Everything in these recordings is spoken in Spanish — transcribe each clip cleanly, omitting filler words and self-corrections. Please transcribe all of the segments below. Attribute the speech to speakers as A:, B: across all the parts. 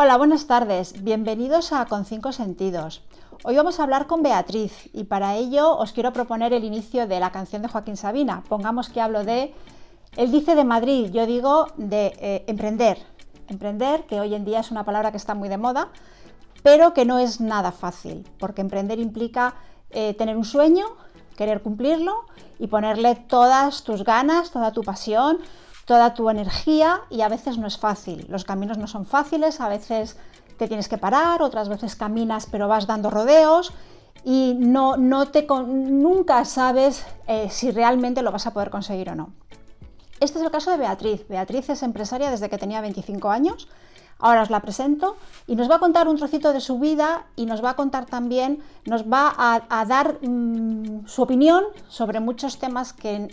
A: Hola, buenas tardes. Bienvenidos a Con Cinco Sentidos. Hoy vamos a hablar con Beatriz y para ello os quiero proponer el inicio de la canción de Joaquín Sabina. Pongamos que hablo de, él dice de Madrid, yo digo de emprender. Emprender, que hoy en día es una palabra que está muy de moda, pero que no es nada fácil, porque emprender implica tener un sueño, querer cumplirlo y ponerle todas tus ganas, toda tu pasión, toda tu energía, y a veces no es fácil. Los caminos no son fáciles, a veces te tienes que parar, otras veces caminas pero vas dando rodeos y nunca sabes si realmente lo vas a poder conseguir o no. Este es el caso de Beatriz. Beatriz es empresaria desde que tenía 25 años. Ahora os la presento y nos va a contar un trocito de su vida y nos va a contar también, nos va a dar su opinión sobre muchos temas que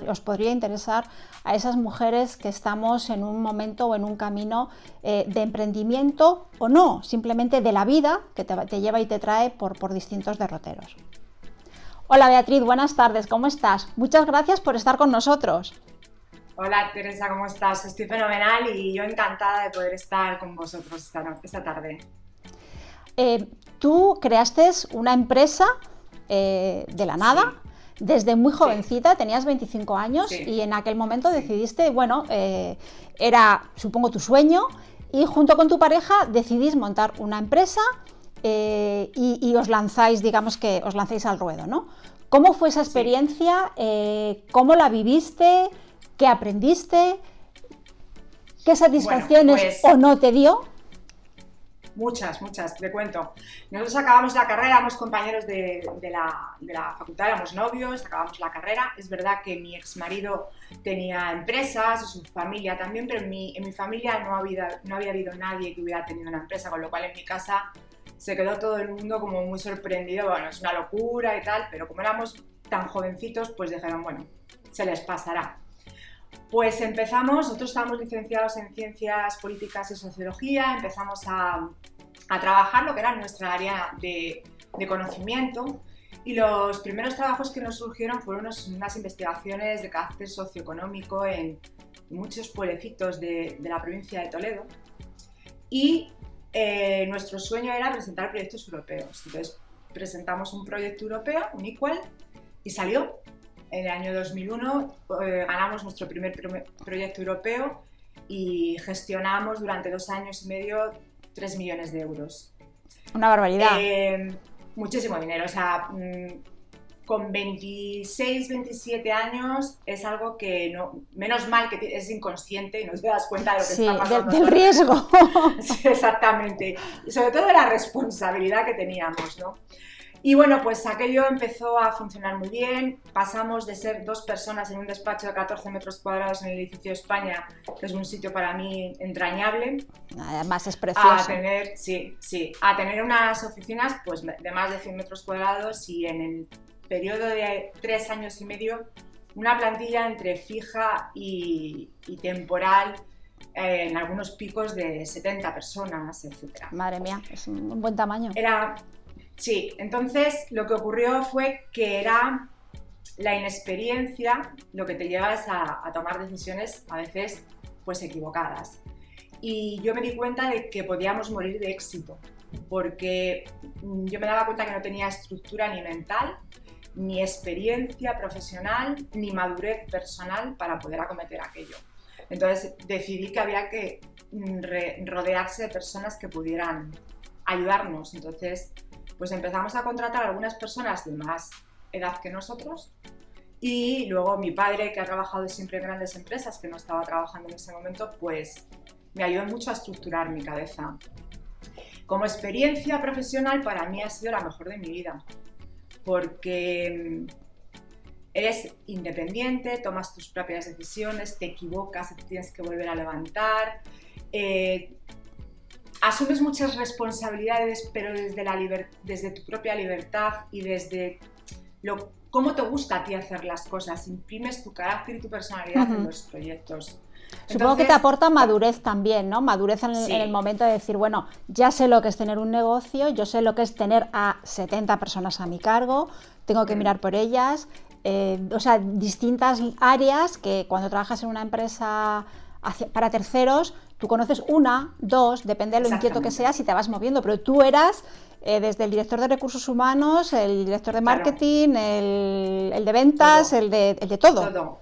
A: os podría interesar a esas mujeres que estamos en un momento o en un camino de emprendimiento o no, simplemente de la vida que te lleva y te trae por distintos derroteros. Hola Beatriz, buenas tardes, ¿cómo estás? Muchas gracias por estar con nosotros.
B: Hola Teresa, ¿cómo estás? Estoy fenomenal y yo encantada de poder estar con vosotros esta tarde.
A: Tú creaste una empresa de la nada, sí, desde muy jovencita, sí. Tenías 25 años, sí. Y en aquel momento decidiste, bueno, era supongo tu sueño, y junto con tu pareja decidís montar una empresa y os lanzáis, digamos que os lanzáis al ruedo, ¿no? ¿Cómo fue esa experiencia? Sí. ¿Cómo la viviste? ¿Qué aprendiste? ¿Qué satisfacciones o no te dio?
B: Muchas, te cuento. Nosotros acabamos la carrera, éramos compañeros de la facultad, éramos novios, acabamos la carrera. Es verdad que mi exmarido tenía empresas, su familia también, pero en mi familia no había habido nadie que hubiera tenido una empresa, con lo cual en mi casa se quedó todo el mundo como muy sorprendido. Bueno, es una locura y tal, pero como éramos tan jovencitos, pues dijeron, bueno, se les pasará. Pues nosotros estábamos licenciados en Ciencias Políticas y Sociología, empezamos a trabajar lo que era nuestra área de conocimiento, y los primeros trabajos que nos surgieron fueron unas investigaciones de carácter socioeconómico en muchos pueblecitos de la provincia de Toledo, y nuestro sueño era presentar proyectos europeos. Entonces presentamos un proyecto europeo, un Equal, y salió. En el año 2001 ganamos nuestro primer proyecto europeo y gestionamos durante 2 años y medio 3 millones de euros.
A: Una barbaridad.
B: Muchísimo dinero. O sea, con 26, 27 años es algo que no, menos mal que es inconsciente y no te das cuenta de lo que está pasando.
A: Del riesgo.
B: Sí, exactamente. Y sobre todo de la responsabilidad que teníamos, ¿no? Y bueno, pues aquello empezó a funcionar muy bien. Pasamos de ser 2 personas en un despacho de 14 metros cuadrados en el edificio España, que es un sitio para mí entrañable.
A: Además es precioso.
B: A tener unas oficinas pues, de más de 100 metros cuadrados, y en el periodo de 3 años y medio una plantilla entre fija y temporal, en algunos picos de 70 personas, etc.
A: Madre mía, es un buen tamaño.
B: Sí, entonces lo que ocurrió fue que era la inexperiencia lo que te lleva a tomar decisiones a veces pues equivocadas. Y yo me di cuenta de que podíamos morir de éxito, porque yo me daba cuenta que no tenía estructura ni mental, ni experiencia profesional, ni madurez personal para poder acometer aquello. Entonces decidí que había que rodearse de personas que pudieran ayudarnos. Entonces pues empezamos a contratar a algunas personas de más edad que nosotros, y luego mi padre, que ha trabajado siempre en grandes empresas, que no estaba trabajando en ese momento, pues me ayudó mucho a estructurar mi cabeza. Como experiencia profesional para mí ha sido la mejor de mi vida, porque eres independiente, tomas tus propias decisiones, te equivocas, te tienes que volver a levantar, asumes muchas responsabilidades, pero desde tu propia libertad y desde cómo te gusta a ti hacer las cosas. Imprimes tu carácter y tu personalidad en los proyectos.
A: Supongo que te aporta madurez también, ¿no? Madurez en el momento de decir, bueno, ya sé lo que es tener un negocio, yo sé lo que es tener a 70 personas a mi cargo, tengo que mirar por ellas, o sea, distintas áreas que cuando trabajas en una empresa para terceros, tú conoces una, dos, depende de lo inquieto que seas y te vas moviendo, pero tú eras desde el director de recursos humanos, el director de marketing, el de ventas, el de todo.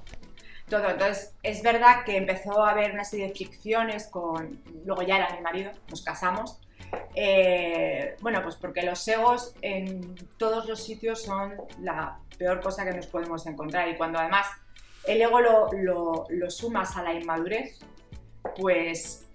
B: Todo. Entonces, es verdad que empezó a haber una serie de fricciones luego ya era mi marido, nos casamos. Bueno, pues porque los egos en todos los sitios son la peor cosa que nos podemos encontrar, y cuando además el ego lo sumas a la inmadurez, pues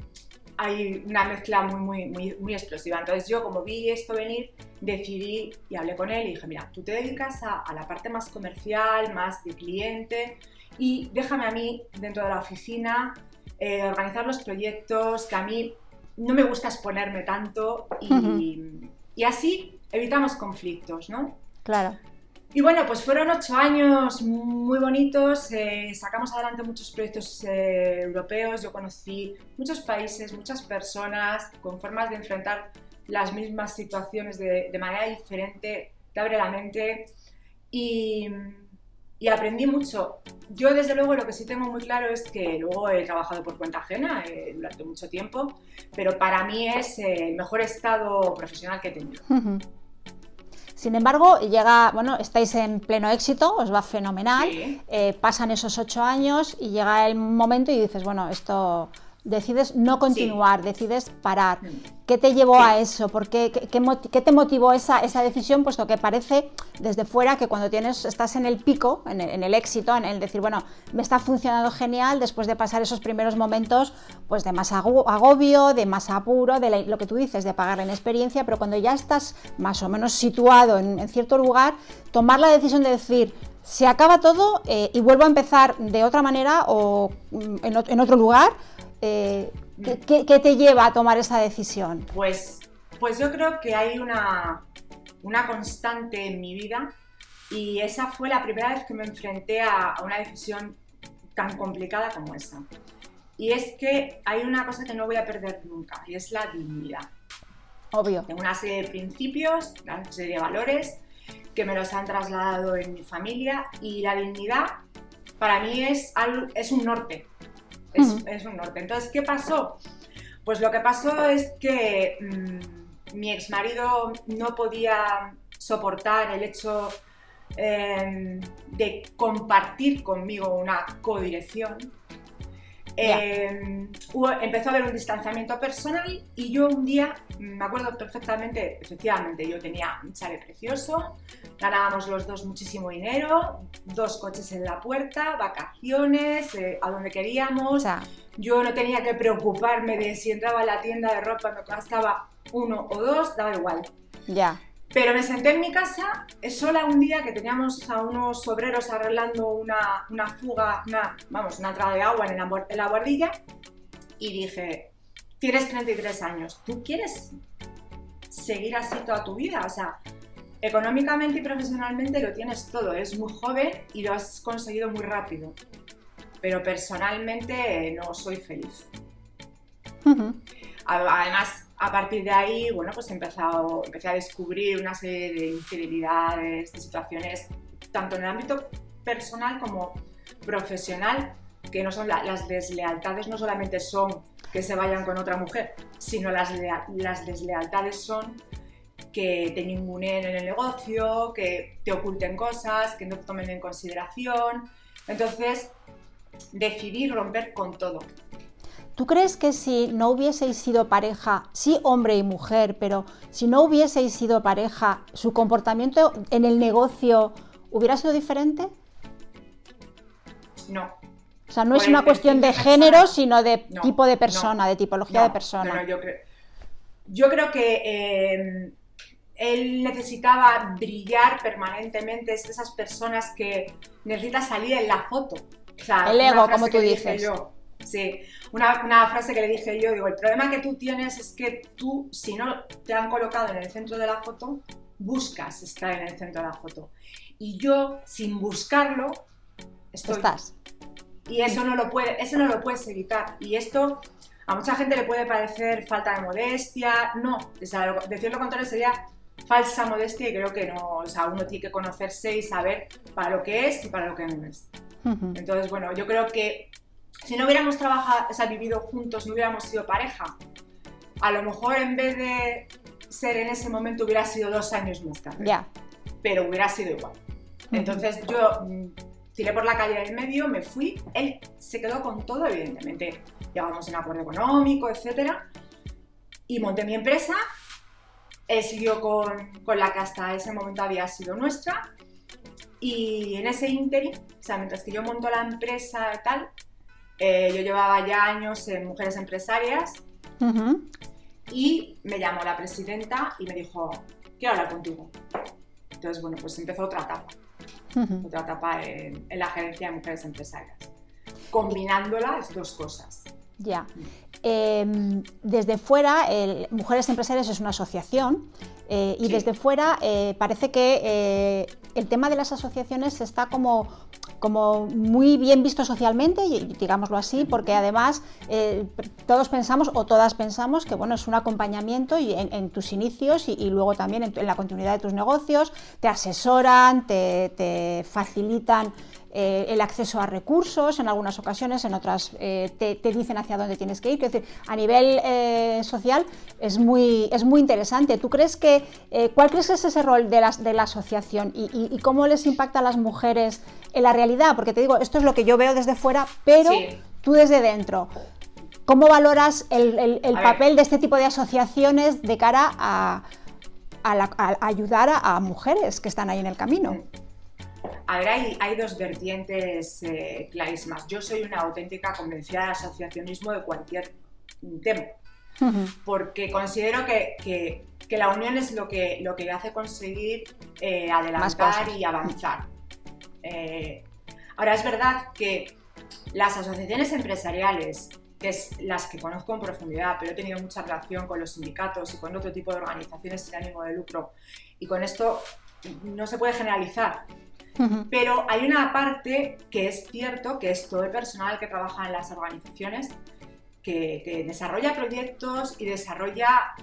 B: hay una mezcla muy explosiva. Entonces yo, como vi esto venir, decidí y hablé con él y dije, mira, tú te dedicas a la parte más comercial, más de cliente, y déjame a mí dentro de la oficina organizar los proyectos, que a mí no me gusta exponerme tanto, y así evitamos conflictos, ¿no?
A: Claro.
B: Y bueno, pues fueron 8 años muy bonitos, sacamos adelante muchos proyectos europeos, yo conocí muchos países, muchas personas con formas de enfrentar las mismas situaciones de manera diferente, te abre la mente y aprendí mucho. Yo desde luego lo que sí tengo muy claro es que luego he trabajado por cuenta ajena durante mucho tiempo, pero para mí es el mejor estado profesional que he tenido.
A: Sin embargo, estáis en pleno éxito, os va fenomenal, sí. Pasan esos 8 años y llega el momento y dices, bueno, esto decides no continuar, sí. Decides parar. ¿Qué te llevó a eso? ¿Por qué te motivó esa decisión? Puesto que parece desde fuera que cuando estás en el pico, en el éxito, en el decir, bueno, me está funcionando genial, después de pasar esos primeros momentos pues de más agobio, de más apuro, de lo que tú dices, de pagar la inexperiencia, pero cuando ya estás más o menos situado en cierto lugar, tomar la decisión de decir, se acaba todo y vuelvo a empezar de otra manera o en otro lugar. ¿Qué te lleva a tomar esa decisión?
B: Pues yo creo que hay una constante en mi vida, y esa fue la primera vez que me enfrenté a una decisión tan complicada como esa. Y es que hay una cosa que no voy a perder nunca, y es la dignidad.
A: Obvio.
B: Tengo una serie de principios, una serie de valores que me los han trasladado en mi familia, y la dignidad para mí es un norte. Es un norte. Entonces, ¿qué pasó? Pues lo que pasó es que mi exmarido no podía soportar el hecho de compartir conmigo una codirección. Empezó a haber un distanciamiento personal, y yo un día, me acuerdo perfectamente, efectivamente, yo tenía un chalet precioso, ganábamos los dos muchísimo dinero, 2 coches en la puerta, vacaciones, a donde queríamos. Yo no tenía que preocuparme de si entraba a la tienda de ropa, me gastaba 1 o 2, daba igual.
A: Ya.
B: Pero me senté en mi casa sola un día que teníamos a unos obreros arreglando una fuga, una entrada de agua en la guardilla, y dije, tienes 33 años, ¿tú quieres seguir así toda tu vida? O sea, económicamente y profesionalmente lo tienes todo, eres muy joven y lo has conseguido muy rápido, pero personalmente no soy feliz. Además, a partir de ahí, bueno, pues empecé a descubrir una serie de infidelidades, de situaciones, tanto en el ámbito personal como profesional, que no son las deslealtades, no solamente son que se vayan con otra mujer, sino las deslealtades son que te ninguneen en el negocio, que te oculten cosas, que no te tomen en consideración. Entonces, decidí romper con todo.
A: ¿Tú crees que si no hubieseis sido pareja, sí hombre y mujer, pero si no hubieseis sido pareja, su comportamiento en el negocio hubiera sido diferente?
B: No.
A: O sea, no es una cuestión de género, sino de tipo de persona, de tipología de persona.
B: No, yo creo que él necesitaba brillar permanentemente, es de esas personas que necesitan salir en la foto. O sea,
A: el ego, como tú dices.
B: Sí, una frase que le dije yo, digo, el problema que tú tienes es que tú, si no te han colocado en el centro de la foto, buscas estar en el centro de la foto. Y yo, sin buscarlo,
A: estás.
B: Y eso no lo puedes evitar. Y esto a mucha gente le puede parecer falta de modestia. No, o sea, decir lo contrario sería falsa modestia, y creo que no. O sea, uno tiene que conocerse y saber para lo que es y para lo que no es. Entonces, bueno, yo creo que Si no hubiéramos trabajado, o sea, vivido juntos, no hubiéramos sido pareja, a lo mejor en vez de ser en ese momento hubiera sido 2 años más tarde.
A: Ya.
B: Pero hubiera sido igual. Entonces yo tiré por la calle del medio, me fui, él se quedó con todo, evidentemente. Llegamos a un acuerdo económico, etcétera, y monté mi empresa. Él siguió con la que hasta ese momento había sido nuestra, y en ese ínterin, o sea, mientras que yo monto la empresa y tal, yo llevaba ya años en Mujeres Empresarias, y me llamó la presidenta y me dijo, quiero hablar contigo. Entonces, bueno, pues empezó otra etapa en la gerencia de Mujeres Empresarias, combinando las dos cosas.
A: Ya. Desde fuera, Mujeres Empresarias es una asociación y sí, desde fuera parece que el tema de las asociaciones está como muy bien visto socialmente, digámoslo así, porque además todos pensamos o todas pensamos que bueno, es un acompañamiento en tus inicios y luego también en la continuidad de tus negocios, te asesoran, te facilitan el acceso a recursos en algunas ocasiones, en otras te dicen hacia dónde tienes que ir. Es decir, a nivel social es muy interesante. ¿Tú crees que cuál crees que es ese rol de la asociación y cómo les impacta a las mujeres en la realidad? Porque te digo, esto es lo que yo veo desde fuera, pero sí, tú desde dentro, ¿cómo valoras el papel de este tipo de asociaciones de cara a ayudar a mujeres que están ahí en el camino?
B: A ver, hay dos vertientes clarísimas. Yo soy una auténtica convencida del asociacionismo de cualquier tema, porque considero que la unión es lo que hace conseguir adelantar y avanzar. Ahora, es verdad que las asociaciones empresariales, que es las que conozco en profundidad, pero he tenido mucha relación con los sindicatos y con otro tipo de organizaciones sin ánimo de lucro, y con esto no se puede generalizar. Pero hay una parte que es cierto, que es todo el personal que trabaja en las organizaciones, que desarrolla proyectos y desarrolla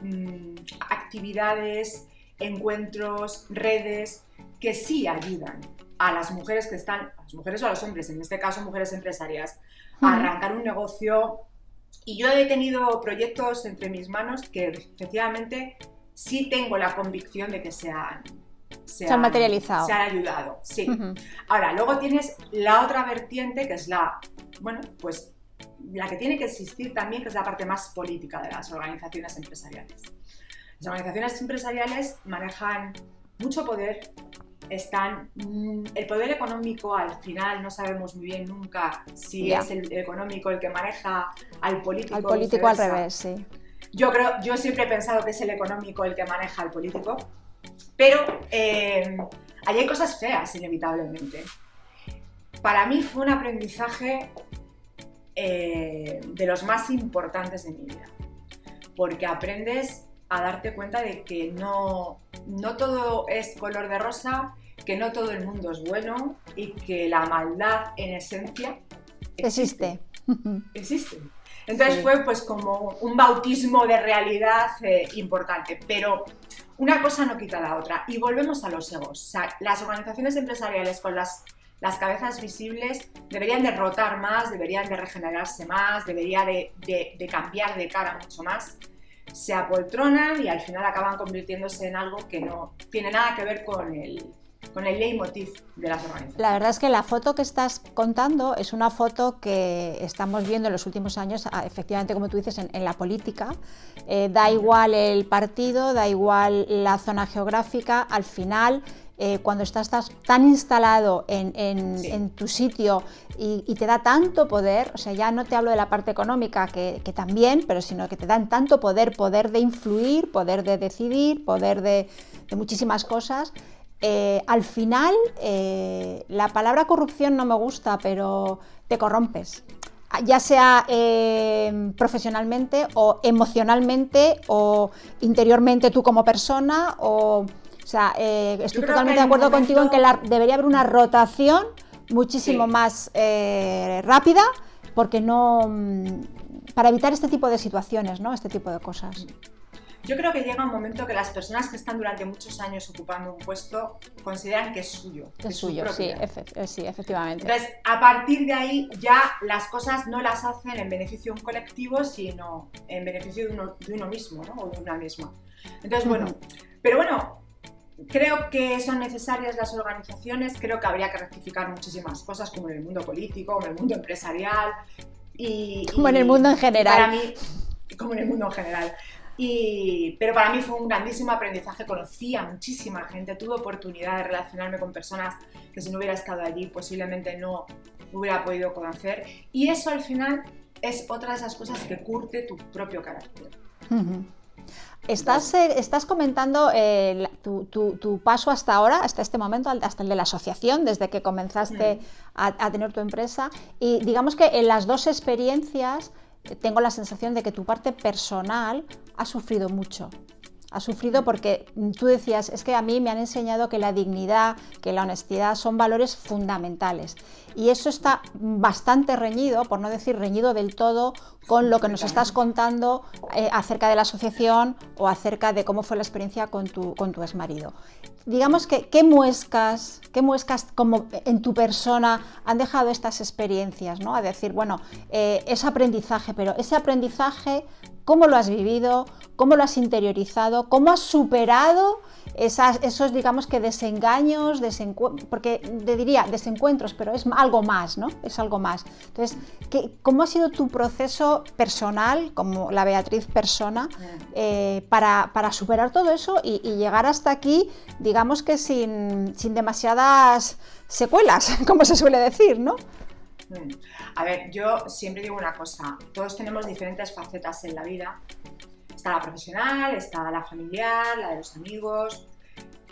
B: actividades, encuentros, redes, que sí ayudan a las mujeres que están, a las mujeres o a los hombres, en este caso mujeres empresarias, a arrancar un negocio. Y yo he tenido proyectos entre mis manos que efectivamente sí tengo la convicción de que se han materializado, se han ayudado, sí. Ahora, luego tienes la otra vertiente, que es la que tiene que existir también, que es la parte más política de las organizaciones empresariales. Las organizaciones empresariales manejan mucho poder, el poder económico, al final no sabemos muy bien nunca si es el económico el que maneja al político.
A: Al político al revés, sí.
B: Yo siempre he pensado que es el económico el que maneja al político. Pero allí hay cosas feas, inevitablemente. Para mí fue un aprendizaje de los más importantes de mi vida, porque aprendes a darte cuenta de que no todo es color de rosa, que no todo el mundo es bueno y que la maldad en esencia existe. Entonces fue pues como un bautismo de realidad importante, pero una cosa no quita la otra. Y volvemos a los egos. O sea, las organizaciones empresariales con las cabezas visibles deberían de rotar más, deberían de regenerarse más, deberían de cambiar de cara mucho más. Se apoltronan y al final acaban convirtiéndose en algo que no tiene nada que ver con el leitmotiv de las organizaciones.
A: La verdad es que la foto que estás contando es una foto que estamos viendo en los últimos años, efectivamente, como tú dices, en la política. Da igual el partido, da igual la zona geográfica, al final, cuando estás tan instalado en tu sitio y te da tanto poder, o sea, ya no te hablo de la parte económica, que también, pero sino que te dan tanto poder de influir, poder de decidir, poder de muchísimas cosas. Al final, la palabra corrupción no me gusta, pero te corrompes, ya sea profesionalmente o emocionalmente o interiormente tú como persona. O sea, estoy totalmente de acuerdo contigo en que debería haber una rotación muchísimo más rápida, porque para evitar este tipo de situaciones, ¿no? Este tipo de cosas.
B: yo creo que llega un momento que las personas que están durante muchos años ocupando un puesto consideran que es suyo.
A: Es suyo, sí, sí, efectivamente.
B: Entonces, a partir de ahí ya las cosas no las hacen en beneficio de un colectivo, sino en beneficio de uno mismo, ¿no? O de una misma. Entonces, bueno, pero bueno, creo que son necesarias las organizaciones, creo que habría que rectificar muchísimas cosas, como en el mundo político, como en el mundo empresarial.
A: Como en el mundo en general.
B: Para mí, como en el mundo en general. Pero para mí fue un grandísimo aprendizaje, conocí a muchísima gente, tuve oportunidad de relacionarme con personas que si no hubiera estado allí posiblemente no hubiera podido conocer, y eso al final es otra de esas cosas que curte tu propio carácter.
A: Estás comentando tu paso hasta ahora, hasta este momento, hasta el de la asociación, desde que comenzaste a tener tu empresa, y digamos que en las dos experiencias tengo la sensación de que tu parte personal ha sufrido mucho. Ha sufrido porque tú decías, es que a mí me han enseñado que la dignidad, que la honestidad son valores fundamentales. Y eso está bastante reñido, por no decir reñido del todo, con lo que nos estás contando acerca de la asociación o acerca de cómo fue la experiencia con tu exmarido. Digamos que, ¿qué muescas como en tu persona han dejado estas experiencias, ¿no? A decir, bueno, es aprendizaje, pero ese aprendizaje, ¿cómo lo has vivido? ¿Cómo lo has interiorizado? ¿Cómo has superado esos, digamos que desengaños, porque te diría desencuentros, pero es algo más, ¿no? Es algo más. Entonces, ¿cómo ha sido tu proceso personal, como la Beatriz persona, para superar todo eso y llegar hasta aquí, digamos que sin demasiadas secuelas, como se suele decir, ¿no?
B: A ver, yo siempre digo una cosa, todos tenemos diferentes facetas en la vida. Está la profesional, está la familiar, la de los amigos,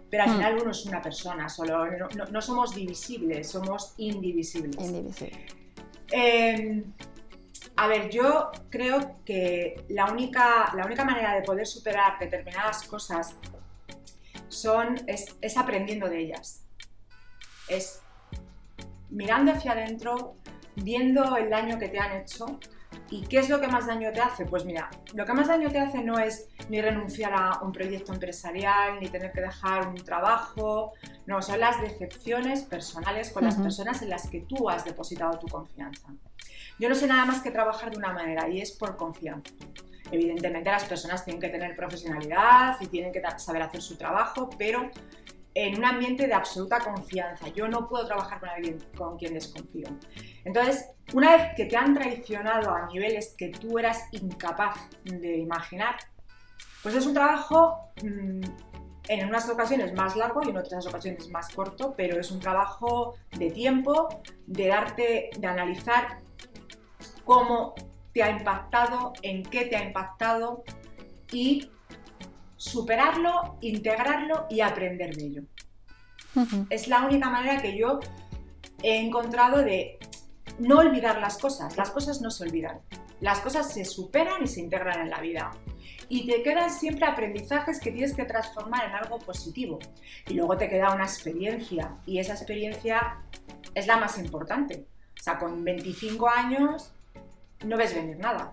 B: pero al final uno es una persona, solo no somos divisibles, somos indivisibles. A ver, yo creo que la única manera de poder superar determinadas cosas es aprendiendo de ellas. Es mirando hacia adentro, viendo el daño que te han hecho. ¿Y qué es lo que más daño te hace? Pues mira, lo que más daño te hace no es ni renunciar a un proyecto empresarial, ni tener que dejar un trabajo, no, son las decepciones personales con las personas en las que tú has depositado tu confianza. Yo no sé nada más que trabajar de una manera y es por confianza. Evidentemente las personas tienen que tener profesionalidad y tienen que saber hacer su trabajo, pero en un ambiente de absoluta confianza. Yo no puedo trabajar con alguien con quien desconfío. Entonces, una vez que te han traicionado a niveles que tú eras incapaz de imaginar, pues es un trabajo en unas ocasiones más largo y en otras ocasiones más corto, pero es un trabajo de tiempo, de analizar cómo te ha impactado, en qué te ha impactado y superarlo, integrarlo y aprender de ello. Es la única manera que yo he encontrado de no olvidar las cosas no se olvidan, las cosas se superan y se integran en la vida y te quedan siempre aprendizajes que tienes que transformar en algo positivo y luego te queda una experiencia y esa experiencia es la más importante. O sea, con 25 años no ves venir nada.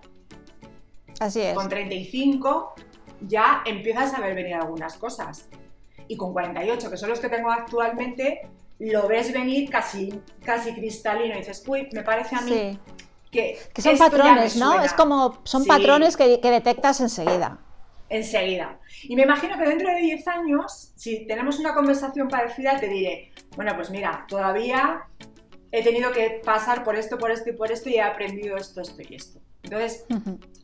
A: Así es.
B: Con 35 ya empiezas a ver venir algunas cosas y con 48, que son los que tengo actualmente, lo ves venir casi cristalino y dices, uy, me parece a mí que
A: son patrones, ¿no? Es como, son patrones que detectas enseguida.
B: Enseguida. Y me imagino que dentro de 10 años, si tenemos una conversación parecida, te diré, bueno, pues mira, todavía he tenido que pasar por esto y he aprendido esto y esto. Entonces,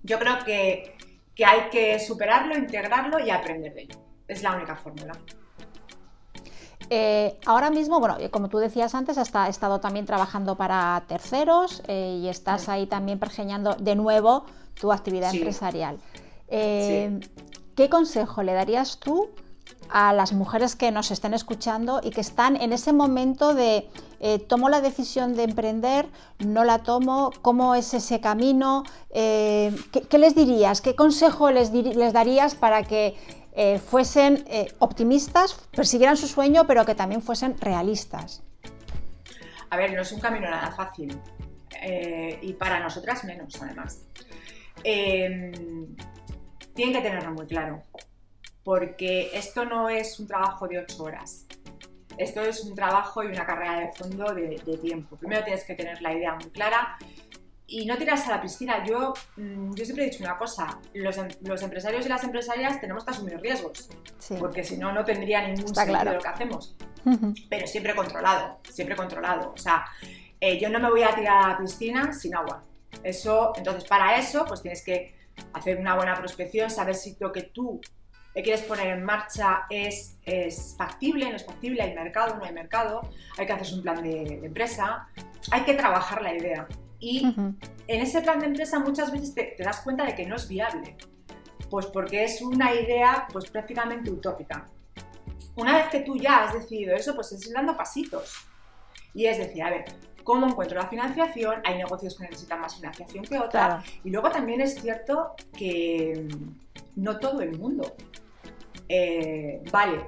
B: yo creo que hay que superarlo, integrarlo y aprender de ello. Es la única fórmula.
A: Ahora mismo, bueno, como tú decías antes, has estado también trabajando para terceros y estás ahí también pergeñando de nuevo tu actividad empresarial. ¿Qué consejo le darías tú a las mujeres que nos estén escuchando y que están en ese momento de tomo la decisión de emprender, no la tomo, cómo es ese camino? ¿Qué les dirías? ¿Qué consejo les darías para que fuesen optimistas, persiguieran su sueño, pero que también fuesen realistas?
B: A ver, no es un camino nada fácil y para nosotras menos, además. tienen que tenerlo muy claro, porque esto no es un trabajo de 8 horas. Esto es un trabajo y una carrera de fondo de tiempo. Primero tienes que tener la idea muy clara y no tirarse a la piscina. Yo siempre he dicho una cosa, los empresarios y las empresarias tenemos que asumir riesgos, sí, porque si no, no tendría ningún sentido lo que hacemos. Pero siempre controlado, siempre controlado. O sea, yo no me voy a tirar a la piscina sin agua. Entonces, para eso, pues tienes que hacer una buena prospección, saber si lo que tú quieres poner en marcha es factible, no es factible, hay mercado, no hay mercado, hay que hacerse un plan de empresa, hay que trabajar la idea. Y en ese plan de empresa muchas veces te das cuenta de que no es viable, pues porque es una idea pues prácticamente utópica. Una vez que tú ya has decidido eso, pues es ir dando pasitos. Y es decir, a ver, ¿cómo encuentro la financiación? Hay negocios que necesitan más financiación que otra. Claro. Y luego también es cierto que no todo el mundo vale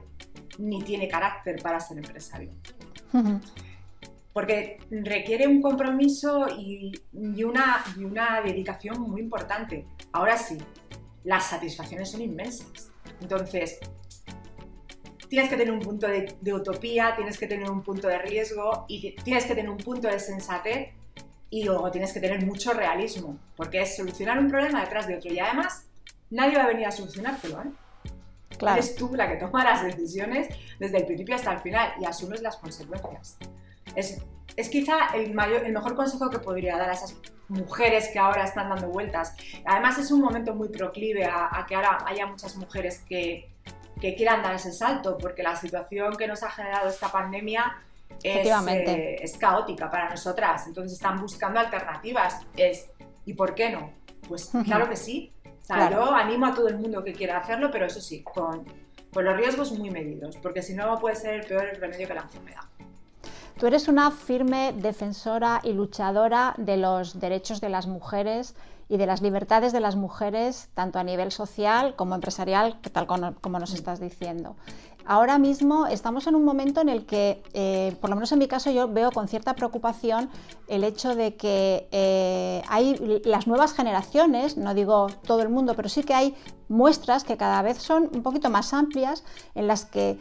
B: ni tiene carácter para ser empresario. Porque requiere un compromiso y una dedicación muy importante. Ahora sí, las satisfacciones son inmensas. Entonces, tienes que tener un punto de utopía, tienes que tener un punto de riesgo y tienes que tener un punto de sensatez y luego tienes que tener mucho realismo, porque es solucionar un problema detrás de otro y además nadie va a venir a solucionártelo, ¿eh? Claro. Eres tú la que toma las decisiones desde el principio hasta el final y asumes las consecuencias. Es quizá el mejor consejo que podría dar a esas mujeres que ahora están dando vueltas. Además es un momento muy proclive a que ahora haya muchas mujeres que quieran dar ese salto, porque la situación que nos ha generado esta pandemia es caótica para nosotras, entonces están buscando alternativas. ¿Y por qué no? Pues claro que sí. O sea, claro. Yo animo a todo el mundo que quiera hacerlo, pero eso sí, con los riesgos muy medidos, porque si no puede ser el peor remedio que la enfermedad.
A: Tú eres una firme defensora y luchadora de los derechos de las mujeres y de las libertades de las mujeres, tanto a nivel social como empresarial, tal como nos estás diciendo. Ahora mismo estamos en un momento en el que, por lo menos en mi caso, yo veo con cierta preocupación el hecho de que hay las nuevas generaciones, no digo todo el mundo, pero sí que hay muestras que cada vez son un poquito más amplias, en las que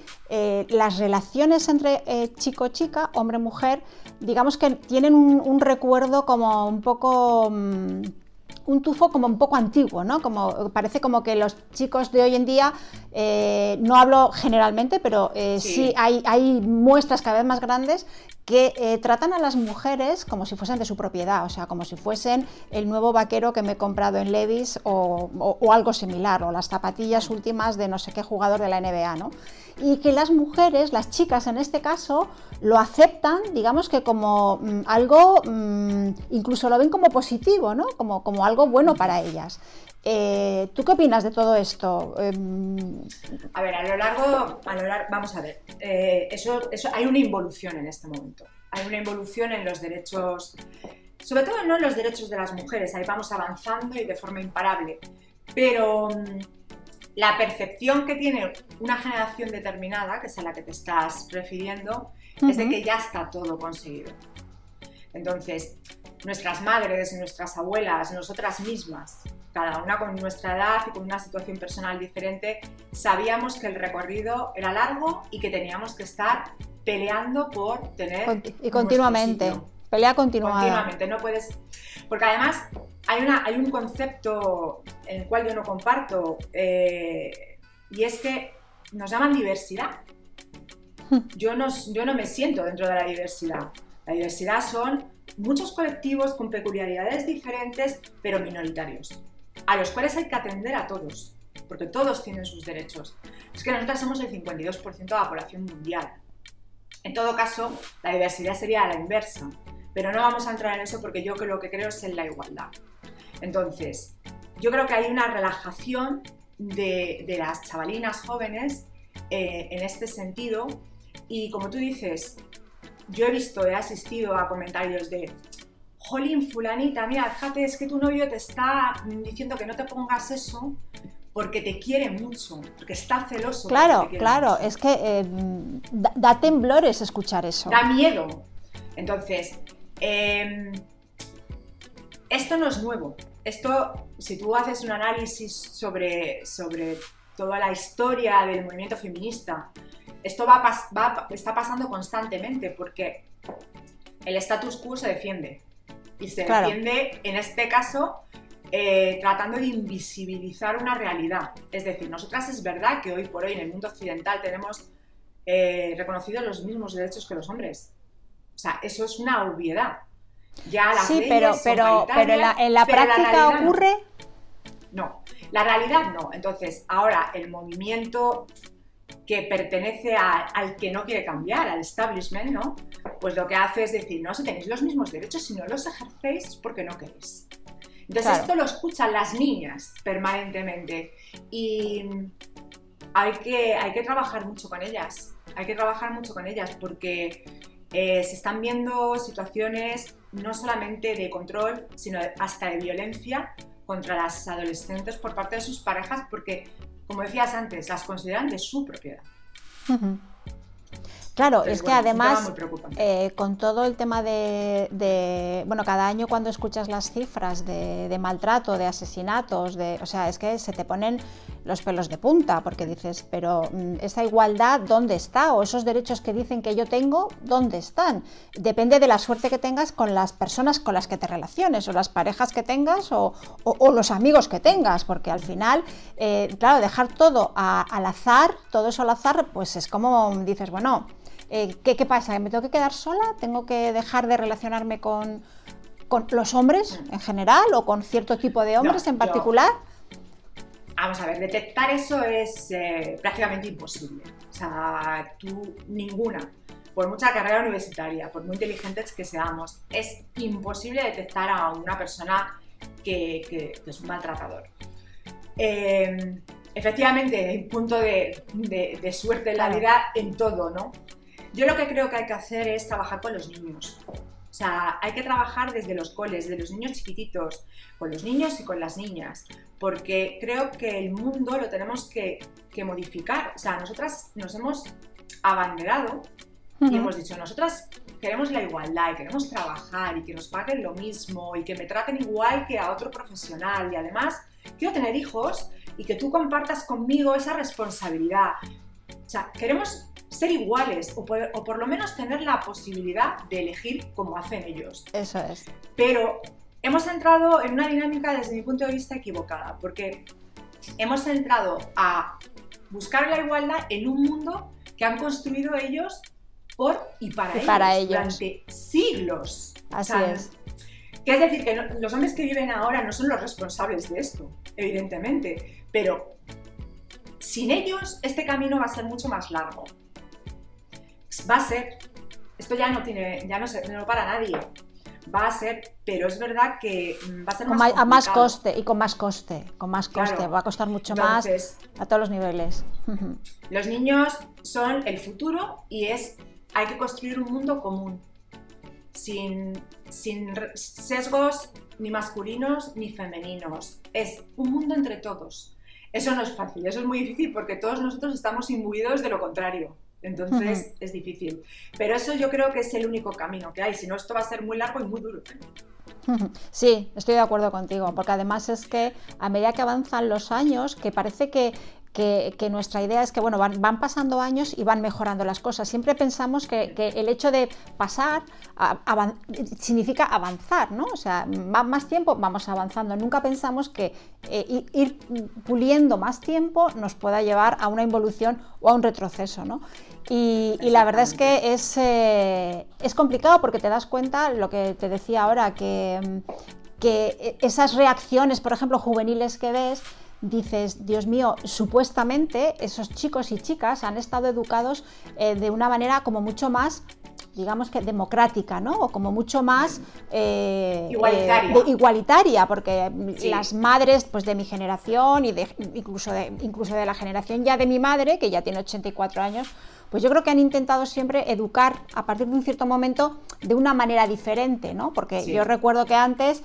A: las relaciones entre chico-chica, hombre-mujer, digamos que tienen un recuerdo como un poco... un tufo como un poco antiguo, ¿no? Parece como que los chicos de hoy en día, no hablo generalmente, pero sí hay muestras cada vez más grandes que tratan a las mujeres como si fuesen de su propiedad, o sea, como si fuesen el nuevo vaquero que me he comprado en Levi's o algo similar, o las zapatillas últimas de no sé qué jugador de la NBA, ¿no? Y que las mujeres, las chicas en este caso, lo aceptan, digamos que como algo, incluso lo ven como positivo, ¿no? Como algo bueno para ellas. ¿Tú qué opinas de todo esto?
B: A ver, a lo largo, vamos a ver, eso hay una involución en este momento. Hay una involución en los derechos, sobre todo no en los derechos de las mujeres, ahí vamos avanzando y de forma imparable, pero la percepción que tiene una generación determinada, que es a la que te estás refiriendo, es de que ya está todo conseguido. Entonces, nuestras madres, nuestras abuelas, nosotras mismas, cada una con nuestra edad y con una situación personal diferente, sabíamos que el recorrido era largo y que teníamos que estar peleando por tener
A: y continuamente, pelea continuada.
B: Continuamente, no puedes... Porque además hay un concepto en el cual yo no comparto, y es que nos llaman diversidad. Yo no me siento dentro de la diversidad. La diversidad son muchos colectivos con peculiaridades diferentes, pero minoritarios, a los cuales hay que atender a todos, porque todos tienen sus derechos. Es que nosotros somos el 52% de la población mundial. En todo caso, la diversidad sería a la inversa, pero no vamos a entrar en eso porque yo lo que creo es en la igualdad. Entonces, yo creo que hay una relajación de las chavalinas jóvenes en este sentido, y como tú dices, yo he asistido a comentarios de jolín, fulanita, mira, fíjate, es que tu novio te está diciendo que no te pongas eso porque te quiere mucho, porque está celoso.
A: Claro, claro, mucho. Es que da temblores escuchar eso.
B: Da miedo. Entonces, esto no es nuevo. esto, si tú haces un análisis sobre toda la historia del movimiento feminista, esto está pasando constantemente porque el status quo se defiende. Y se defiende, en este caso, tratando de invisibilizar una realidad. Es decir, nosotras es verdad que hoy por hoy en el mundo occidental tenemos reconocidos los mismos derechos que los hombres. O sea, eso es una obviedad. Ya las leyes
A: pero en la práctica ocurre...
B: No, la realidad no. Entonces, ahora el movimiento que pertenece al que no quiere cambiar, al establishment, ¿no? Pues lo que hace es decir, no, si tenéis los mismos derechos, si no los ejercéis es porque no queréis. Entonces esto lo escuchan las niñas permanentemente y hay que trabajar mucho con ellas. Hay que trabajar mucho con ellas porque se están viendo situaciones no solamente de control, sino hasta de violencia contra las adolescentes por parte de sus parejas porque, como decías antes, las consideran de su propiedad.
A: Uh-huh. Claro, es que además,
B: con
A: todo el tema bueno, cada año cuando escuchas las cifras de maltrato, de asesinatos, o sea, es que se te ponen los pelos de punta, porque dices, pero esa igualdad, ¿dónde está? O esos derechos que dicen que yo tengo, ¿dónde están? Depende de la suerte que tengas con las personas con las que te relaciones, o las parejas que tengas, o los amigos que tengas, porque al final, claro, dejar todo al azar, todo eso al azar, pues es como dices, bueno... ¿Qué pasa? ¿Me tengo que quedar sola? ¿Tengo que dejar de relacionarme con los hombres en general o con cierto tipo de hombres en particular?
B: Vamos a ver, detectar eso es prácticamente imposible. O sea, ninguna, por mucha carrera universitaria, por muy inteligentes que seamos, es imposible detectar a una persona que es un maltratador. Efectivamente, hay un punto de suerte en la vida en todo, ¿no? Yo lo que creo que hay que hacer es trabajar con los niños. O sea, hay que trabajar desde los coles, desde los niños chiquititos, con los niños y con las niñas, porque creo que el mundo lo tenemos que modificar. O sea, nosotras nos hemos abanderado y hemos dicho, nosotras queremos la igualdad y queremos trabajar y que nos paguen lo mismo y que me traten igual que a otro profesional y además quiero tener hijos y que tú compartas conmigo esa responsabilidad. O sea, queremos ser iguales o por lo menos tener la posibilidad de elegir como hacen ellos.
A: Eso es.
B: Pero hemos entrado en una dinámica desde mi punto de vista equivocada, porque hemos entrado a buscar la igualdad en un mundo que han construido ellos por y para ellos durante siglos.
A: Así es.
B: Que es decir, que los hombres que viven ahora no son los responsables de esto, evidentemente, pero sin ellos este camino va a ser mucho más largo. Va a ser, esto ya no para nadie, va a ser, pero es verdad que va a ser más complicado.
A: A más coste y con más coste, claro. Va a costar mucho más a todos los niveles.
B: Los niños son el futuro y hay que construir un mundo común, sin sesgos ni masculinos ni femeninos, es un mundo entre todos. Eso no es fácil, eso es muy difícil porque todos nosotros estamos imbuidos de lo contrario. Entonces es difícil. Pero eso yo creo que es el único camino que hay, si no esto va a ser muy largo y muy duro también.
A: Sí, estoy de acuerdo contigo, porque además es que a medida que avanzan los años, que parece que nuestra idea es que bueno, van pasando años y van mejorando las cosas. Siempre pensamos que el hecho de pasar significa avanzar, ¿no? O sea, va más tiempo, vamos avanzando. Nunca pensamos que ir puliendo más tiempo nos pueda llevar a una involución o a un retroceso, ¿no? Y la verdad es que es complicado porque te das cuenta, lo que te decía ahora, que esas reacciones, por ejemplo, juveniles que ves, dices, Dios mío, supuestamente esos chicos y chicas han estado educados de una manera como mucho más, digamos que democrática, ¿no? O como mucho más igualitaria, porque sí. Las madres pues, de mi generación y incluso de la generación ya de mi madre, que ya tiene 84 años, pues yo creo que han intentado siempre educar a partir de un cierto momento de una manera diferente, ¿no? Porque sí. Yo recuerdo que antes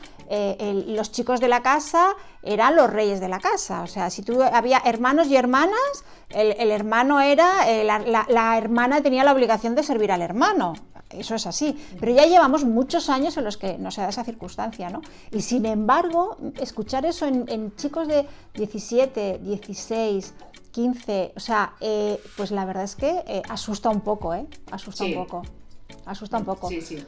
A: los chicos de la casa eran los reyes de la casa, o sea, si había hermanos y hermanas, el hermano era, la hermana tenía la obligación de servir al hermano. eso es así, pero ya llevamos muchos años en los que no se da esa circunstancia, ¿no? Y sin embargo, escuchar eso en chicos de 17, 16, 15, o sea, pues la verdad es que asusta un poco, asusta un poco.
B: Sí.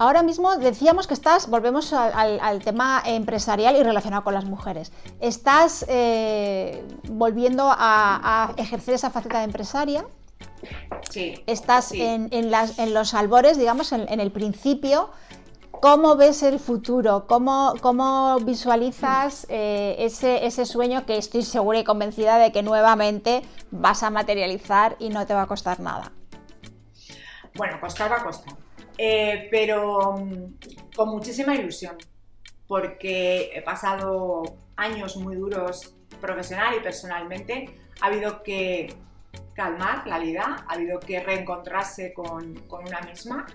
A: Ahora mismo decíamos que volvemos al tema empresarial y relacionado con las mujeres. Estás volviendo a ejercer esa faceta de empresaria.
B: Sí.
A: Estás en los albores, digamos, en el principio. ¿Cómo ves el futuro? ¿Cómo visualizas ese sueño que estoy segura y convencida de que nuevamente vas a materializar y no te va a costar nada?
B: Bueno, costar va a costar. Pero con muchísima ilusión, porque he pasado años muy duros profesional y personalmente. Ha habido que calmar la vida, ha habido que reencontrarse con una misma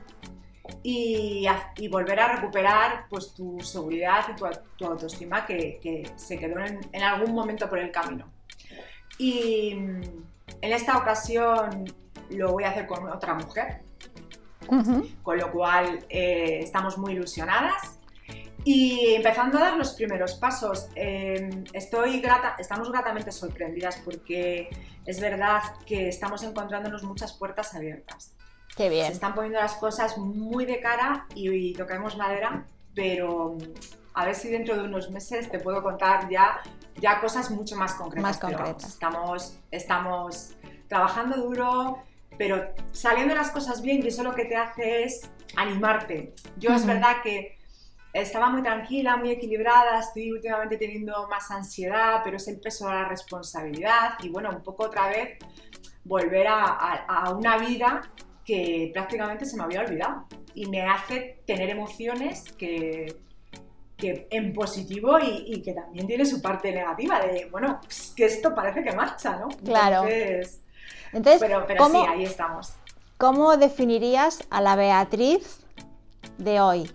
B: y volver a recuperar pues, tu seguridad y tu autoestima que se quedó en algún momento por el camino. Y en esta ocasión lo voy a hacer con otra mujer. Con lo cual estamos muy ilusionadas y empezando a dar los primeros pasos. Estamos gratamente sorprendidas porque es verdad que estamos encontrándonos muchas puertas abiertas.
A: Qué bien.
B: Se están poniendo las cosas muy de cara y tocaremos madera, pero a ver si dentro de unos meses te puedo contar ya cosas mucho más concretas. Estamos trabajando duro, pero saliendo las cosas bien, y eso lo que te hace es animarte. Yo es verdad que estaba muy tranquila, muy equilibrada, estoy últimamente teniendo más ansiedad, pero es el peso de la responsabilidad y bueno, un poco otra vez volver a una vida que prácticamente se me había olvidado y me hace tener emociones que en positivo y que también tiene su parte negativa de, bueno, que esto parece que marcha, ¿no?
A: Claro. Entonces,
B: pero sí, ahí estamos.
A: ¿Cómo definirías a la Beatriz de hoy?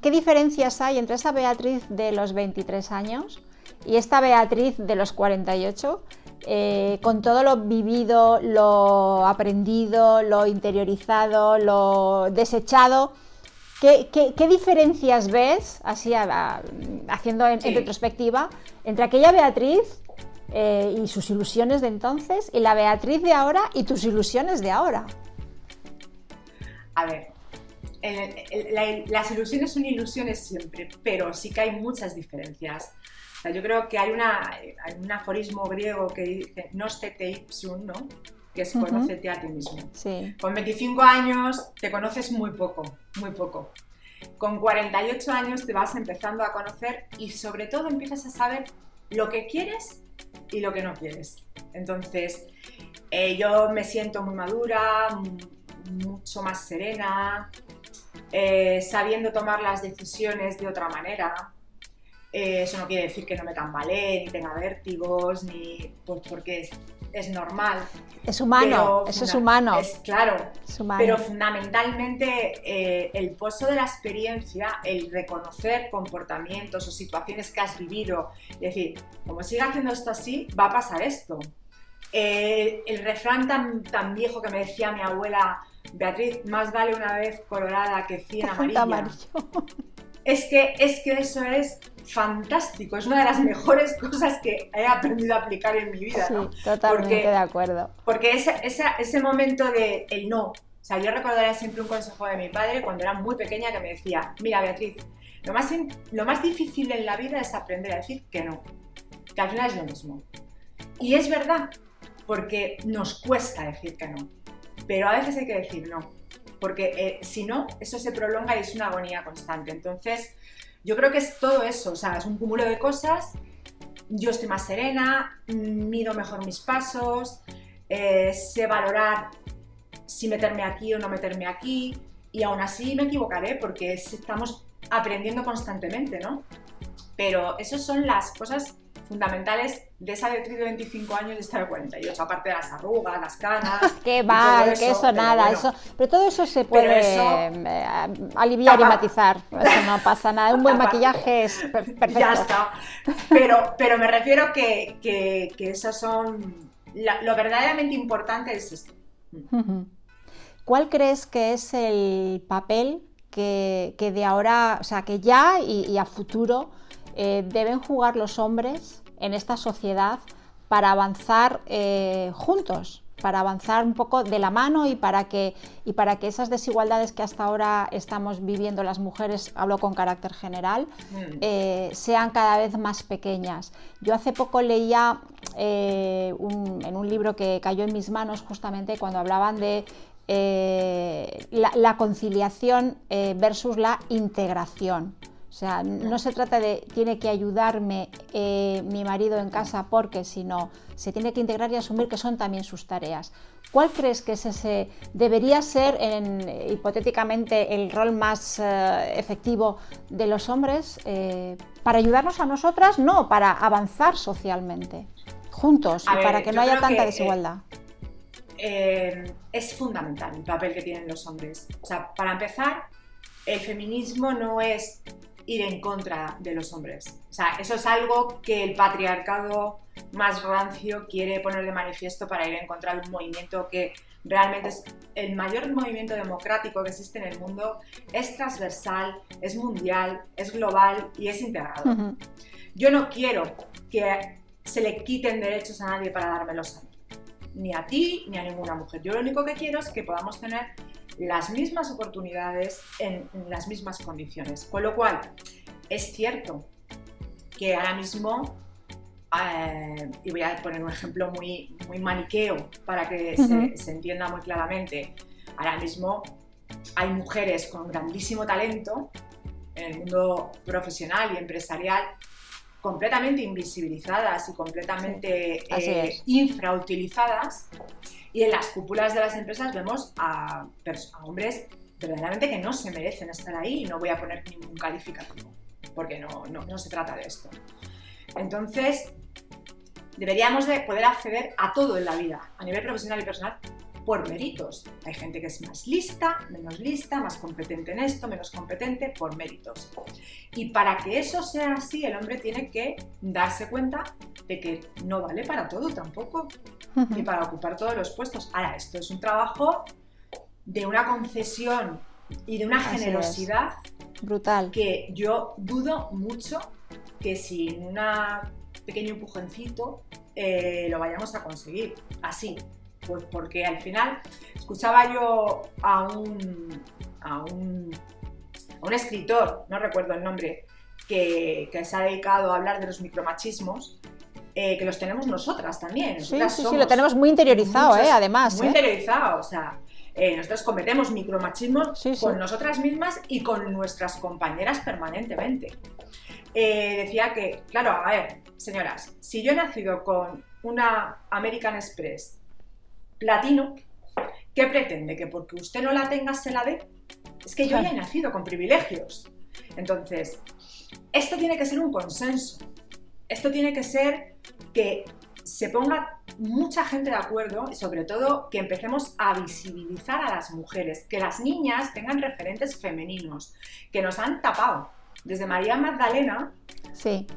A: ¿Qué diferencias hay entre esa Beatriz de los 23 años y esta Beatriz de los 48? Con todo lo vivido, lo aprendido, lo interiorizado, lo desechado, ¿qué diferencias ves, así haciendo en retrospectiva, entre aquella Beatriz y sus ilusiones de entonces y la Beatriz de ahora y tus ilusiones de ahora?
B: A ver, las ilusiones son ilusiones siempre, pero sí que hay muchas diferencias. O sea, yo creo que hay un aforismo griego que dice «Nosce te ipsum», ¿no? Que es «conócete a ti mismo».
A: Sí.
B: Con 25 años te conoces muy poco, muy poco. Con 48 años te vas empezando a conocer y sobre todo empiezas a saber lo que quieres y lo que no quieres. Entonces, yo me siento muy madura, mucho más serena, sabiendo tomar las decisiones de otra manera. Eso no quiere decir que no me tambalee, ni tenga vértigos, pues porque es normal.
A: Es humano, eso es humano.
B: Claro,
A: es humano.
B: Pero fundamentalmente el pozo de la experiencia, el reconocer comportamientos o situaciones que has vivido, es decir, como siga haciendo esto así, va a pasar esto. El refrán tan viejo que me decía mi abuela, Beatriz, más vale una vez colorada que 100 amarilla. Es que eso es fantástico, es una de las mejores cosas que he aprendido a aplicar en mi vida, ¿no?
A: Sí, totalmente de acuerdo.
B: Porque ese momento de el no, o sea, yo recordaré siempre un consejo de mi padre cuando era muy pequeña que me decía, mira Beatriz, lo más difícil en la vida es aprender a decir que no, que al final es lo mismo. Y es verdad, porque nos cuesta decir que no, pero a veces hay que decir no. Porque si no, eso se prolonga y es una agonía constante. Entonces, yo creo que es todo eso, o sea, es un cúmulo de cosas. Yo estoy más serena, mido mejor mis pasos, sé valorar si meterme aquí o no meterme aquí, y aún así me equivocaré porque estamos aprendiendo constantemente, ¿no? Pero esas son las cosas fundamentales de esa Beatriz de 25 años y esta de 48, aparte de las arrugas, las canas.
A: Que va, que eso nada, bueno, pero todo eso se puede aliviar y matizar, eso no pasa nada, un buen maquillaje es perfecto.
B: Ya está, pero me refiero que esos son, lo verdaderamente importante es esto.
A: ¿cuál crees que es el papel que de ahora, o sea, que ya y a futuro deben jugar los hombres en esta sociedad para avanzar juntos? Para avanzar un poco de la mano y para que esas desigualdades que hasta ahora estamos viviendo las mujeres, hablo con carácter general, sean cada vez más pequeñas. Yo hace poco leía en un libro que cayó en mis manos justamente cuando hablaban de la conciliación versus la integración. O sea, no se trata de tiene que ayudarme mi marido en casa porque, sino se tiene que integrar y asumir que son también sus tareas. ¿Cuál crees que debería ser, hipotéticamente, el rol más efectivo de los hombres para ayudarnos a nosotras? No, para avanzar socialmente, juntos, y para que no haya tanta desigualdad.
B: Es fundamental el papel que tienen los hombres. O sea, para empezar, el feminismo no es ir en contra de los hombres. O sea, eso es algo que el patriarcado más rancio quiere poner de manifiesto para ir en contra de un movimiento que realmente es el mayor movimiento democrático que existe en el mundo, es transversal, es mundial, es global y es integrador. Uh-huh. Yo no quiero que se le quiten derechos a nadie para dármelos a mí, ni a ti ni a ninguna mujer. Yo lo único que quiero es que podamos tener las mismas oportunidades en las mismas condiciones. Con lo cual, es cierto que ahora mismo, y voy a poner un ejemplo muy maniqueo para que se entienda muy claramente, ahora mismo hay mujeres con grandísimo talento en el mundo profesional y empresarial completamente invisibilizadas y completamente infrautilizadas. Y en las cúpulas de las empresas vemos a hombres verdaderamente que no se merecen estar ahí, y no voy a poner ningún calificativo, porque no se trata de esto. Entonces, deberíamos de poder acceder a todo en la vida, a nivel profesional y personal, por méritos. Hay gente que es más lista, más competente en esto, menos competente, por méritos. Y para que eso sea así, el hombre tiene que darse cuenta de que no vale para todo tampoco, ni para ocupar todos los puestos. Ahora, esto es un trabajo de una concesión y de una generosidad
A: brutal,
B: que yo dudo mucho que sin un pequeño empujoncito lo vayamos a conseguir así. Pues porque al final escuchaba yo a un escritor, no recuerdo el nombre, que se ha dedicado a hablar de los micromachismos, que los tenemos nosotras también.
A: Sí, lo tenemos muy interiorizado, además.
B: Muy interiorizado, o sea, nosotros cometemos micromachismos con nosotras mismas y con nuestras compañeras permanentemente. Decía que, claro, a ver, señoras, si yo he nacido con una American Express platino, ¿qué pretende? ¿Que porque usted no la tenga se la dé? Es que yo ya he nacido con privilegios. Entonces, esto tiene que ser un consenso. Esto tiene que ser que se ponga mucha gente de acuerdo y sobre todo que empecemos a visibilizar a las mujeres, que las niñas tengan referentes femeninos, que nos han tapado desde María Magdalena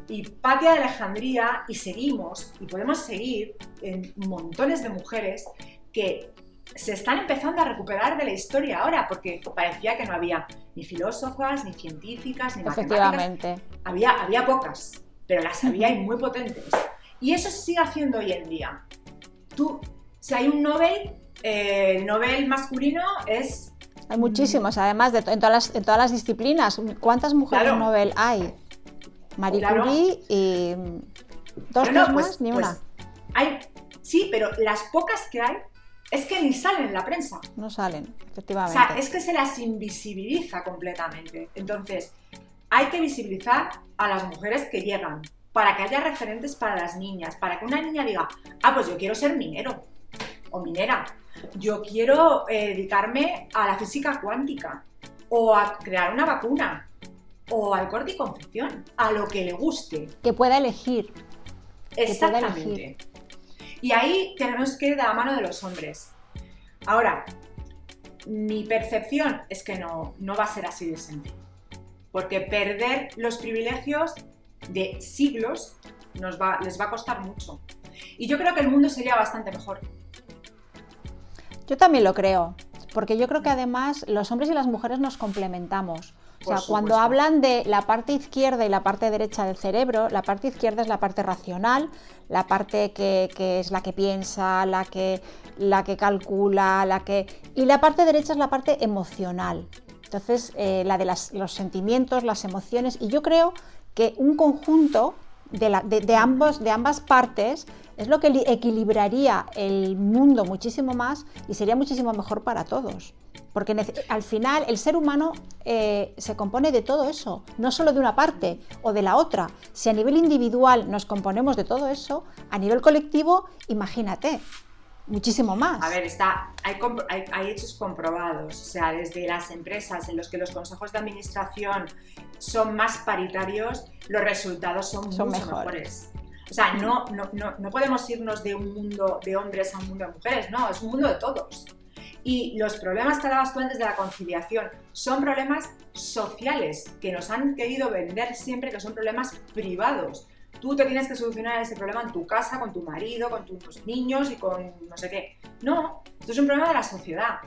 B: y Patia de Alejandría, y seguimos, y podemos seguir en montones de mujeres que se están empezando a recuperar de la historia ahora, porque parecía que no había ni filósofas, ni científicas, ni matemáticas. Había pocas, pero las había y muy potentes. Y eso se sigue haciendo hoy en día. Si hay un Nobel, el Nobel masculino es...
A: Hay muchísimos, además, en todas las disciplinas. ¿Cuántas mujeres Nobel hay? Marie Curie y... ¿Dos más? Ni una.
B: Sí, pero las pocas que hay es que ni salen en la prensa.
A: No salen, efectivamente.
B: O sea, es que se las invisibiliza completamente. Entonces, hay que visibilizar a las mujeres que llegan, para que haya referentes para las niñas, para que una niña diga, pues yo quiero ser minero o minera, yo quiero dedicarme a la física cuántica, o a crear una vacuna, o al corte y confección, a lo que le guste.
A: Que pueda elegir.
B: Exactamente. Y ahí tenemos que ir de la mano de los hombres. Ahora, mi percepción es que no va a ser así de sencillo. Porque perder los privilegios de siglos les va a costar mucho. Y yo creo que el mundo sería bastante mejor.
A: Yo también lo creo. porque yo creo que además los hombres y las mujeres nos complementamos. O sea,
B: Por
A: cuando
B: supuesto.
A: hablan de la parte izquierda y la parte derecha del cerebro, la parte izquierda es la parte racional, la parte que es la que piensa, la que calcula, y la parte derecha es la parte emocional. Entonces, la de los sentimientos, las emociones, y yo creo que un conjunto de ambas partes es lo que equilibraría el mundo muchísimo más y sería muchísimo mejor para todos. Porque al final el ser humano se compone de todo eso, no solo de una parte o de la otra. Si a nivel individual nos componemos de todo eso, a nivel colectivo, imagínate, muchísimo más.
B: A ver, hay hechos comprobados, o sea, desde las empresas en los que los consejos de administración son más paritarios, los resultados son mucho mejores. O sea, no podemos irnos de un mundo de hombres a un mundo de mujeres, no, es un mundo de todos. Y los problemas que hablabas tú antes de la conciliación son problemas sociales que nos han querido vender siempre, que son problemas privados. Tú te tienes que solucionar ese problema en tu casa, con tu marido, con tus niños y con no sé qué. No, esto es un problema de la sociedad.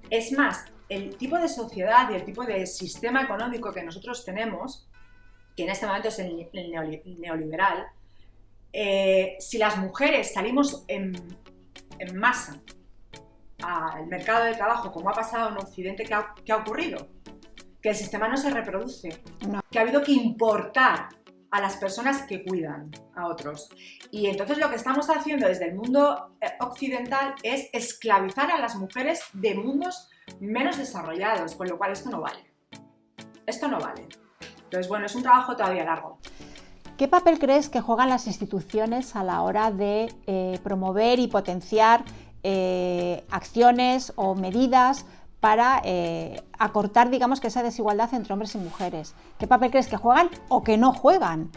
B: Es más, el tipo de sociedad y el tipo de sistema económico que nosotros tenemos, que en este momento es el neoliberal, si las mujeres salimos en masa al mercado de trabajo, como ha pasado en Occidente, ¿qué ha ocurrido? Que el sistema no se reproduce, que ha habido que importar a las personas que cuidan a otros. Y entonces lo que estamos haciendo desde el mundo occidental es esclavizar a las mujeres de mundos menos desarrollados, con lo cual esto no vale. Esto no vale. Entonces, bueno, es un trabajo todavía largo.
A: ¿Qué papel crees que juegan las instituciones a la hora de promover y potenciar acciones o medidas para acortar, digamos, que esa desigualdad entre hombres y mujeres? ¿Qué papel crees que juegan o que no juegan?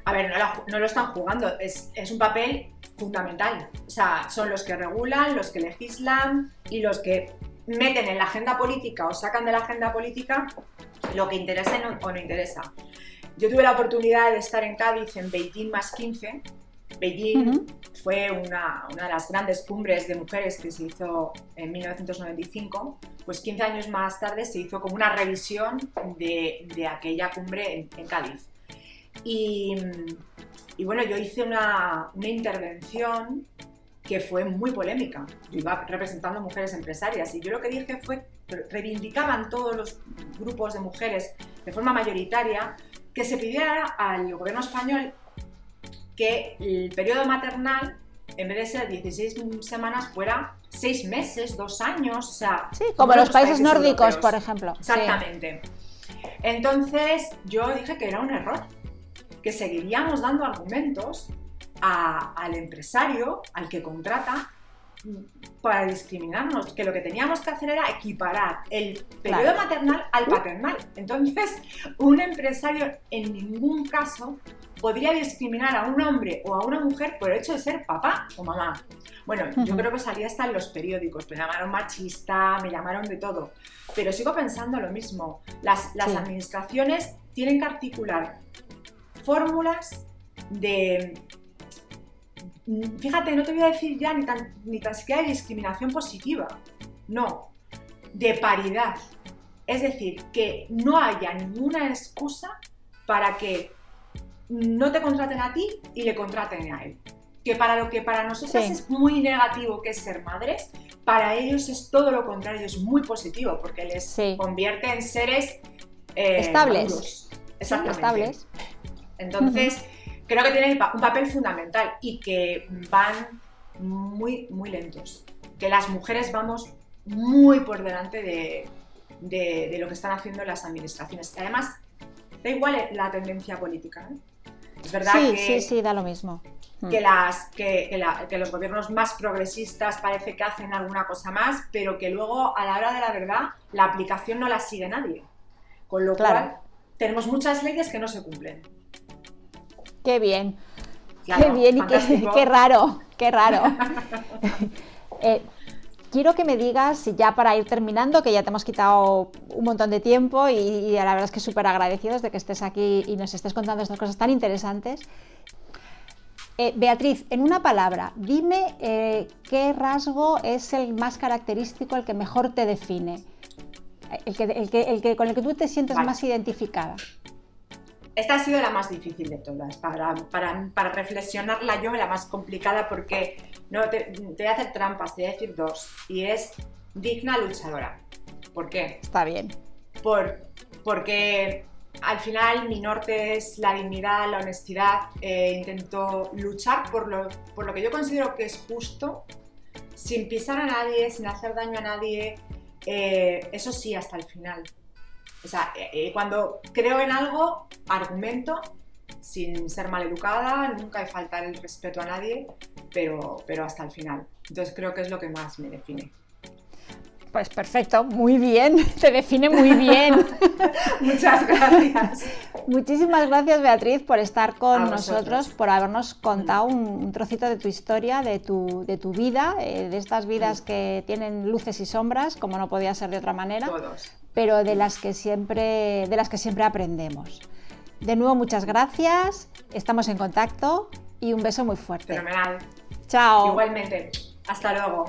B: A ver, no lo están jugando, es un papel fundamental. O sea, son los que regulan, los que legislan y los que meten en la agenda política o sacan de la agenda política lo que interesa o no interesa. Yo tuve la oportunidad de estar en Cádiz en Beijing más 15. Beijing fue una de las grandes cumbres de mujeres que se hizo en 1995, pues 15 años más tarde se hizo como una revisión de aquella cumbre en Cádiz. Y bueno, yo hice una intervención que fue muy polémica. Yo iba representando mujeres empresarias y yo lo que dije fue que reivindicaban todos los grupos de mujeres de forma mayoritaria que se pidiera al gobierno español que el periodo maternal, en vez de ser 16 semanas, fuera 6 meses, 2 años, o sea...
A: Sí, como los países nórdicos, europeos, por ejemplo.
B: Exactamente. Sí. Entonces, yo dije que era un error, que seguiríamos dando argumentos al empresario, al que contrata, para discriminarnos, que lo que teníamos que hacer era equiparar el periodo maternal al paternal. Entonces, un empresario en ningún caso podría discriminar a un hombre o a una mujer por el hecho de ser papá o mamá. Bueno, yo creo que salía hasta en los periódicos, me llamaron machista, me llamaron de todo, pero sigo pensando lo mismo. Las administraciones tienen que articular fórmulas de... Fíjate, no te voy a decir ya ni tan siquiera de discriminación positiva, no, de paridad. Es decir, que no haya ninguna excusa para que no te contraten a ti y le contraten a él. Que para lo que para nosotras es muy negativo, que es ser madres, para ellos es todo lo contrario, es muy positivo, porque les convierte en seres
A: estables.
B: Maduros. Exactamente.
A: Estables.
B: Entonces, creo que tienen un papel fundamental y que van muy, muy lentos. Que las mujeres vamos muy por delante de lo que están haciendo las administraciones. Además, da igual la tendencia política, ¿no? Es verdad
A: sí, da lo mismo.
B: Que los gobiernos más progresistas parece que hacen alguna cosa más, pero que luego, a la hora de la verdad, la aplicación no la sigue nadie. Con lo cual, tenemos muchas leyes que no se cumplen.
A: ¡Qué bien!
B: Claro,
A: ¡Qué bien! Y qué raro! Quiero que me digas, ya para ir terminando, que ya te hemos quitado un montón de tiempo y la verdad es que súper agradecidos de que estés aquí y nos estés contando estas cosas tan interesantes. Beatriz, en una palabra, dime qué rasgo es el más característico, el que mejor te define, con el que tú te sientes más identificada.
B: Esta ha sido la más difícil de todas, para reflexionarla yo, la más complicada, porque no, te voy a hacer trampas, te voy a decir dos, y es digna luchadora. ¿Por qué?
A: Está bien.
B: Porque al final mi norte es la dignidad, la honestidad. Intento luchar por lo que yo considero que es justo, sin pisar a nadie, sin hacer daño a nadie, eso sí, hasta el final. O sea, cuando creo en algo, argumento, sin ser maleducada, nunca hay faltar el respeto a nadie, pero hasta el final. Entonces creo que es lo que más me define.
A: Pues perfecto, muy bien, te define muy bien.
B: Muchas gracias.
A: Muchísimas gracias, Beatriz, por estar con nosotros, por habernos contado un trocito de tu historia, de tu vida, de estas vidas que tienen luces y sombras, como no podía ser de otra manera.
B: Todos.
A: Pero de las que siempre aprendemos. De nuevo, muchas gracias, estamos en contacto y un beso muy fuerte.
B: Fenomenal.
A: Chao.
B: Igualmente. Hasta luego.